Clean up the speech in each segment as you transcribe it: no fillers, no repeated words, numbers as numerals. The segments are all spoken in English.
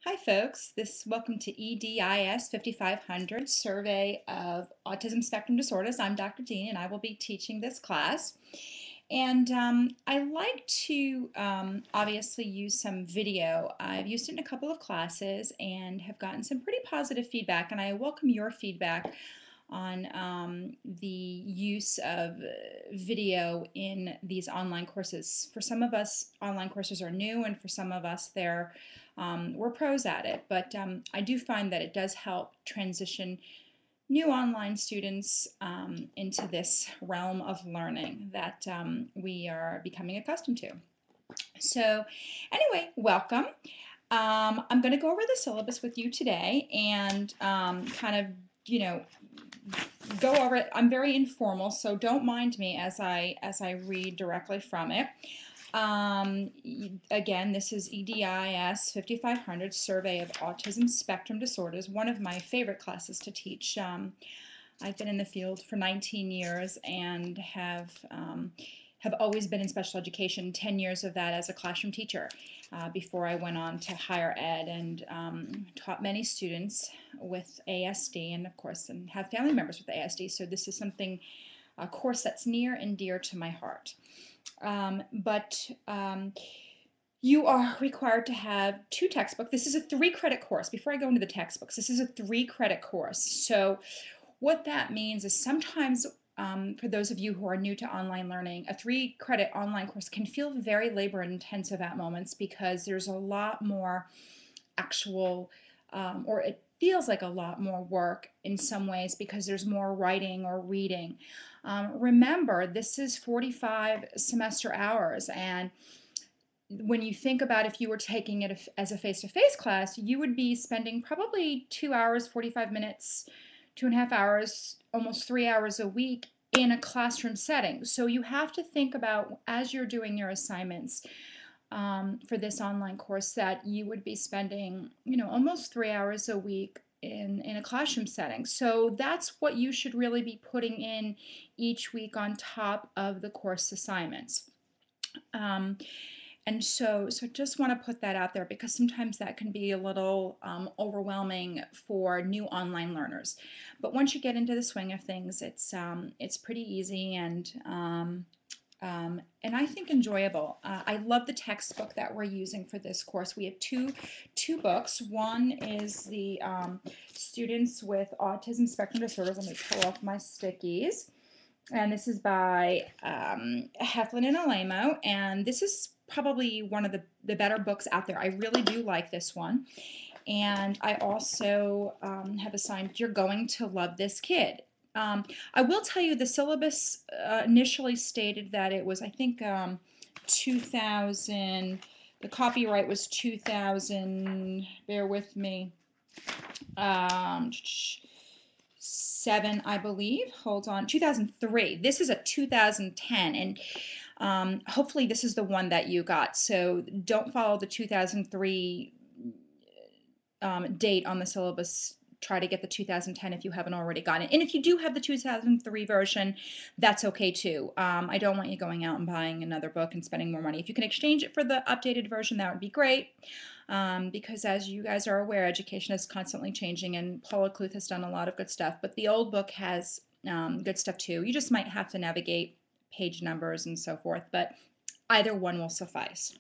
Hi folks, welcome to EDIS 5500 Survey of Autism Spectrum Disorders. I'm Dr. Dean and I will be teaching this class. And I like to obviously use some video. I've used it in a couple of classes and have gotten some pretty positive feedback, and I welcome your feedback on the use of video in these online courses. For some of us, online courses are new, and for some of us, we're pros at it. But I do find that it does help transition new online students into this realm of learning that we are becoming accustomed to. So anyway, welcome. I'm going to go over the syllabus with you today and kind of, go over it. I'm very informal, so don't mind me as I read directly from it. Again, this is EDIS 5500 Survey of Autism Spectrum Disorders, one of my favorite classes to teach. I've been in the field for 19 years and have always been in special education, 10 years of that as a classroom teacher before I went on to higher ed and taught many students with ASD, and of course and have family members with ASD, so this is a course that's near and dear to my heart. You are required to have 2 textbooks. This is a 3-credit course. Before I go into the textbooks, this is a 3-credit course. So what that means is sometimes for those of you who are new to online learning, a 3-credit online course can feel very labor intensive at moments because there's a lot more actual, or it feels like a lot more work in some ways because there's more writing or reading. Remember, this is 45 semester hours, and when you think about if you were taking it as a face-to-face class, you would be spending probably 2 hours, 45 minutes, 2.5 hours, almost 3 hours a week in a classroom setting. So you have to think about, as you're doing your assignments for this online course, that you would be spending, almost 3 hours a week in a classroom setting. So that's what you should really be putting in each week on top of the course assignments. And so just want to put that out there because sometimes that can be a little overwhelming for new online learners. But once you get into the swing of things, it's pretty easy and I think enjoyable. I love the textbook that we're using for this course. We have two books. One is the Students with Autism Spectrum Disorders. Let me pull off my stickies. And this is by Heflin and Alamo, and this is probably one of the better books out there. I really do like this one. And I also have assigned You're Going to Love This Kid. I will tell you the syllabus initially stated that it was, I think, 2000, the copyright was 2000, bear with me, 7, I believe. Hold on, 2003. This is a 2010, and hopefully this is the one that you got. So don't follow the 2003 date on the syllabus. Try to get the 2010 if you haven't already gotten it. And if you do have the 2003 version, that's okay too. I don't want you going out and buying another book and spending more money. If you can exchange it for the updated version, that would be great. Because as you guys are aware, education is constantly changing, and Paula Cluth has done a lot of good stuff, but the old book has good stuff too. You just might have to navigate page numbers and so forth, but either one will suffice.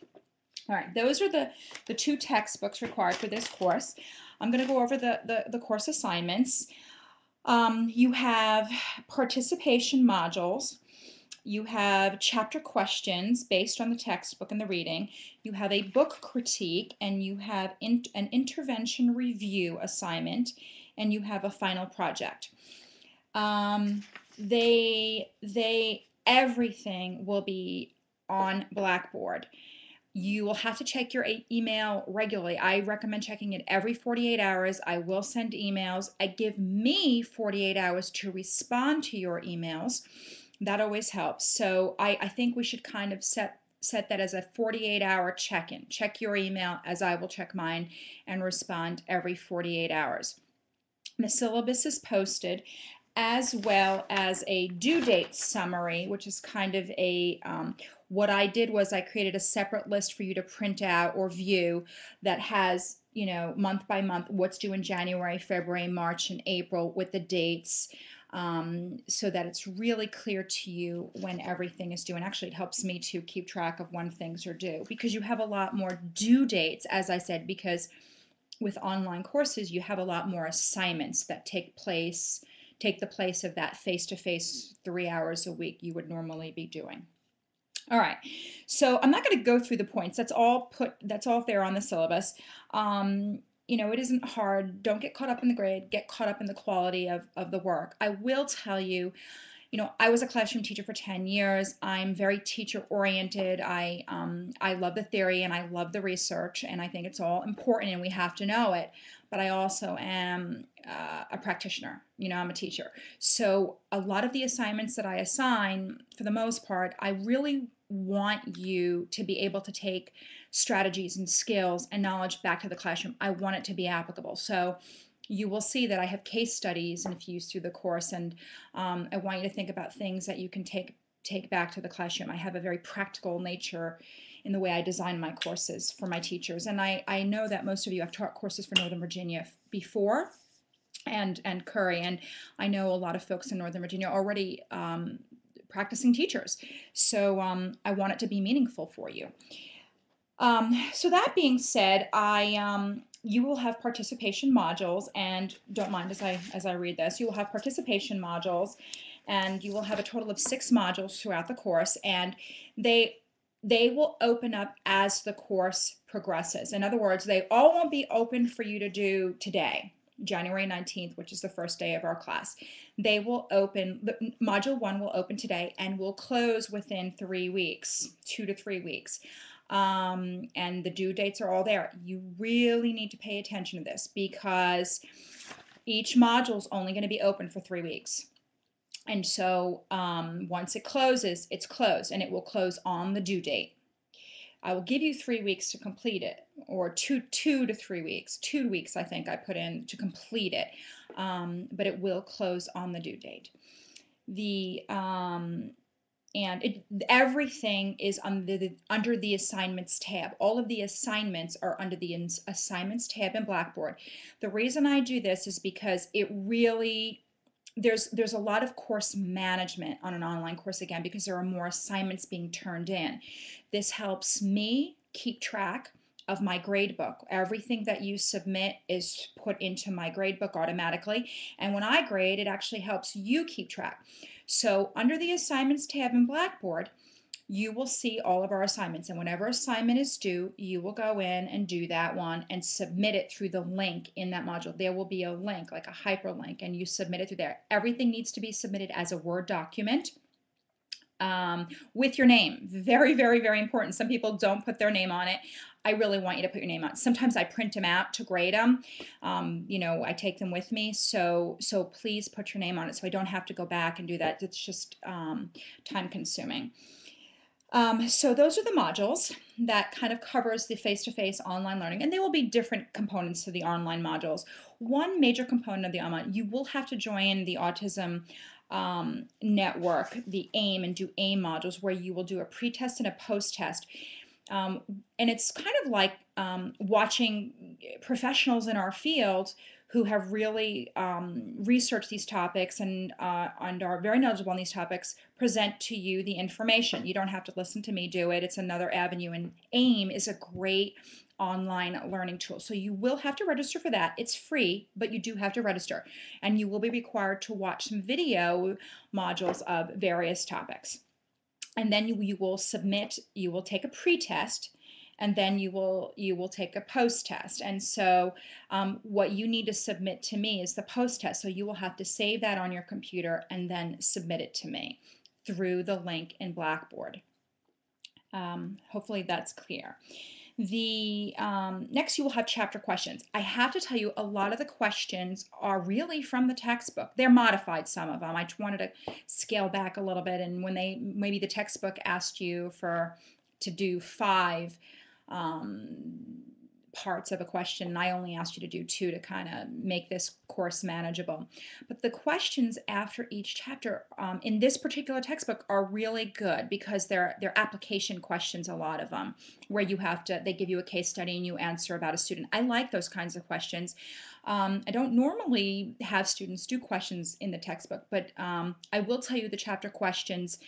All right, those are the 2 textbooks required for this course. I'm going to go over the course assignments. You have participation modules. You have chapter questions based on the textbook and the reading. You have a book critique, and you have an intervention review assignment, and you have a final project. Everything will be on Blackboard. You will have to check your email regularly. I recommend checking it every 48 hours. I will send emails. Give me 48 hours to respond to your emails. That always helps. So I think we should kind of set that as a 48-hour check-in. Check your email as I will check mine and respond every 48 hours. The syllabus is posted, as well as a due date summary, which is kind of a What I did was I created a separate list for you to print out or view that has, you know, month by month, what's due in January, February, March, and April with the dates, so that it's really clear to you when everything is due. And actually, it helps me to keep track of when things are due, because you have a lot more due dates, as I said, because with online courses, you have a lot more assignments that take the place of that face-to-face 3 hours a week you would normally be doing. All right, so I'm not going to go through the points. That's all there on the syllabus. You know, it isn't hard. Don't get caught up in the grade. Get caught up in the quality of the work. I will tell you, you know, I was a classroom teacher for 10 years. I'm very teacher oriented. I love the theory and I love the research, and I think it's all important and we have to know it. But I also am a practitioner. You know, I'm a teacher. So a lot of the assignments that I assign, for the most part, I really want you to be able to take strategies and skills and knowledge back to the classroom. I want it to be applicable. So you will see that I have case studies infused through the course, and I want you to think about things that you can take back to the classroom. I have a very practical nature in the way I design my courses for my teachers, and I know that most of you have taught courses for Northern Virginia before, and Curry, and I know a lot of folks in Northern Virginia are already practicing teachers, so I want it to be meaningful for you. So that being said, you will have participation modules, and don't mind as I read this. You will have participation modules, and you will have a total of 6 modules throughout the course, and they will open up as the course progresses. In other words, they all won't be open for you to do today, January 19th, which is the first day of our class. They will open, module 1 will open today and will close within 3 weeks, 2 to 3 weeks. And the due dates are all there. You really need to pay attention to this, because each module is only going to be open for 3 weeks. And so once it closes, it's closed, and it will close on the due date. I will give you 3 weeks to complete it, or two to 3 weeks. 2 weeks, I think I put in to complete it, but it will close on the due date. Everything is under the assignments tab. All of the assignments are under the assignments tab in Blackboard. The reason I do this is because it really, there's a lot of course management on an online course, again, because there are more assignments being turned in. This helps me keep track of my gradebook. Everything that you submit is put into my gradebook automatically, and when I grade, it actually helps you keep track. So under the assignments tab in Blackboard, you will see all of our assignments, and whenever assignment is due, you will go in and do that one and submit it through the link in that module. There will be a link, like a hyperlink, and you submit it through there. Everything needs to be submitted as a Word document with your name. Very, very, very important. Some people don't put their name on it. I really want you to put your name on it. Sometimes I print them out to grade them. You know, I take them with me. So please put your name on it so I don't have to go back and do that. It's just time consuming. So those are the modules that kind of covers the face-to-face online learning, and there will be different components to the online modules. One major component of the online, you will have to join the Autism network, the AIM, and do AIM modules, where you will do a pre-test and a post-test. And it's kind of like watching professionals in our field who have really researched these topics and are very knowledgeable on these topics present to you the information. You don't have to listen to me do it. It's another avenue, and AIM is a great online learning tool. So you will have to register for that. It's free, but you do have to register, and you will be required to watch some video modules of various topics. And then you will submit, you will take a pre-test, and then you will take a post-test. And so what you need to submit to me is the post-test. So you will have to save that on your computer and then submit it to me through the link in Blackboard. Hopefully that's clear. The next, you will have chapter questions. I have to tell you, a lot of the questions are really from the textbook. They're modified, some of them. I wanted to scale back a little bit, and when maybe the textbook asked you to do 5 parts of a question, and I only asked you to do 2 to kind of make this course manageable. But the questions after each chapter in this particular textbook are really good because they're application questions, a lot of them, where they give you a case study and you answer about a student. I like those kinds of questions. I don't normally have students do questions in the textbook, but I will tell you the chapter questions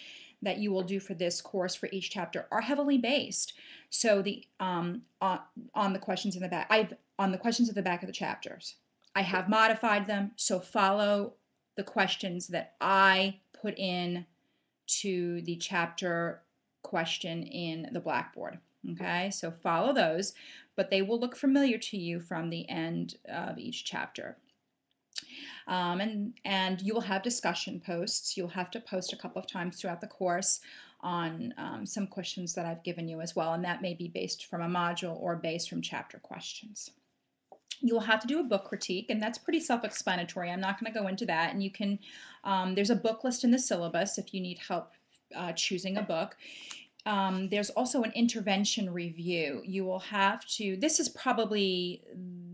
that you will do for this course for each chapter are heavily based. So on the questions in the back, on the questions at the back of the chapters, I have modified them. So follow the questions that I put in to the chapter question in the Blackboard. Okay, so follow those, but they will look familiar to you from the end of each chapter. And you will have discussion posts. You'll have to post a couple of times throughout the course on some questions that I've given you as well, and that may be based from a module or based from chapter questions. You'll have to do a book critique, and that's pretty self-explanatory. I'm not going to go into that, and you can, there's a book list in the syllabus if you need help choosing a book. There's also an intervention review. You will have to, this is probably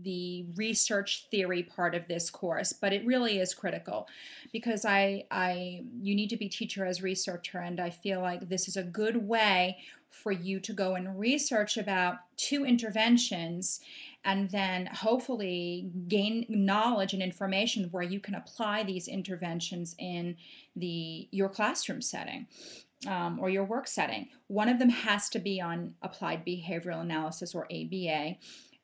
the research theory part of this course, but it really is critical because you need to be teacher as researcher, and I feel like this is a good way for you to go and research about 2 interventions and then hopefully gain knowledge and information where you can apply these interventions in your classroom setting. Or your work setting. One of them has to be on applied behavioral analysis, or ABA,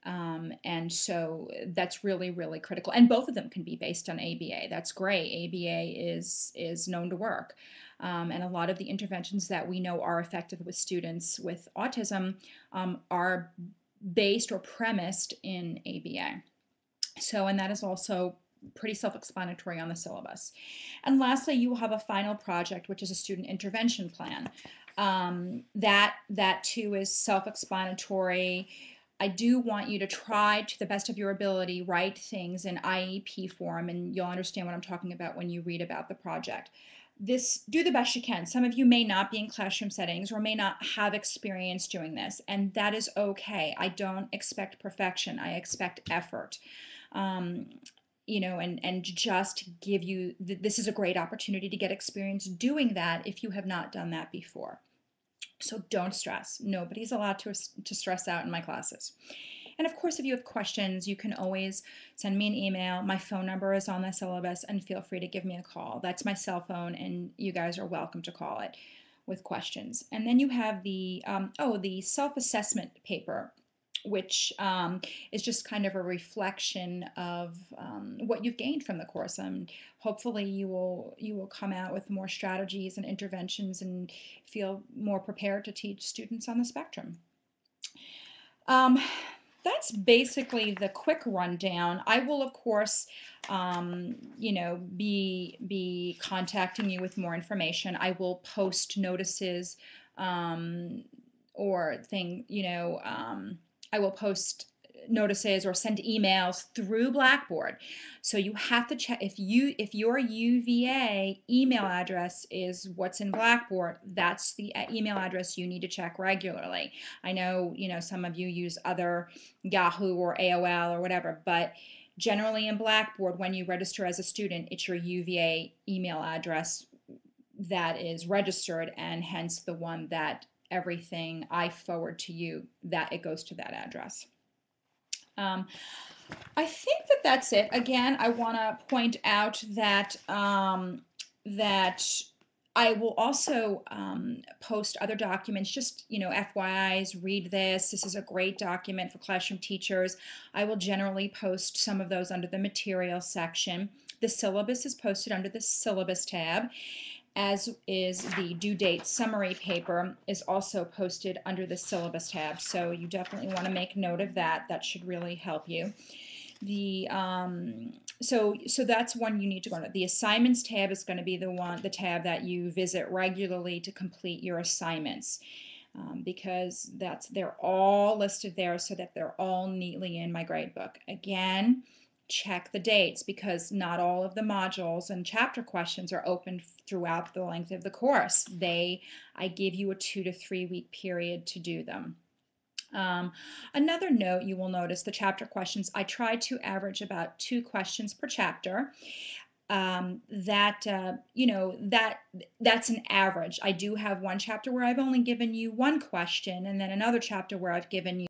and so that's really, really critical. And both of them can be based on ABA. That's great. ABA is known to work, and a lot of the interventions that we know are effective with students with autism are based or premised in ABA. So, and that is also pretty self-explanatory on the syllabus. And lastly, you will have a final project, which is a student intervention plan. That too is self-explanatory. I do want you to try to the best of your ability write things in IEP form, and you'll understand what I'm talking about when you read about the project. Do the best you can. Some of you may not be in classroom settings or may not have experience doing this, and that is okay. I don't expect perfection. I expect effort. You know, and just give you, this is a great opportunity to get experience doing that if you have not done that before. So don't stress. Nobody's allowed to stress out in my classes. And of course, if you have questions, you can always send me an email. My phone number is on the syllabus, and feel free to give me a call. That's my cell phone, and you guys are welcome to call it with questions. And then you have the self-assessment paper, which is just kind of a reflection of what you've gained from the course. Hopefully you will come out with more strategies and interventions and feel more prepared to teach students on the spectrum. That's basically the quick rundown. I will, of course, you know, be contacting you with more information. I will post notices or I will post notices or send emails through Blackboard. So you have to check if your UVA email address is what's in Blackboard, that's the email address you need to check regularly. I know, you know, some of you use other Yahoo or AOL or whatever, but generally in Blackboard, when you register as a student, it's your UVA email address that is registered, and hence the one that everything I forward to you, that it goes to that address. I think that that's it. Again, I want to point out that that I will also post other documents, just, you know, FYIs, read this. This is a great document for classroom teachers. I will generally post some of those under the materials section. The syllabus is posted under the syllabus tab, as is the due date summary paper is also posted under the syllabus tab. So you definitely want to make note of that. That should really help you. So that's one you need to go to. The assignments tab is going to be the tab that you visit regularly to complete your assignments, because they're all listed there so that they're all neatly in my gradebook. Again, check the dates, because not all of the modules and chapter questions are open throughout the length of the course. I give you a 2 to 3 week period to do them. Another note you will notice the chapter questions. I try to average about 2 questions per chapter. That's an average. I do have one chapter where I've only given you 1 question, and then another chapter where I've given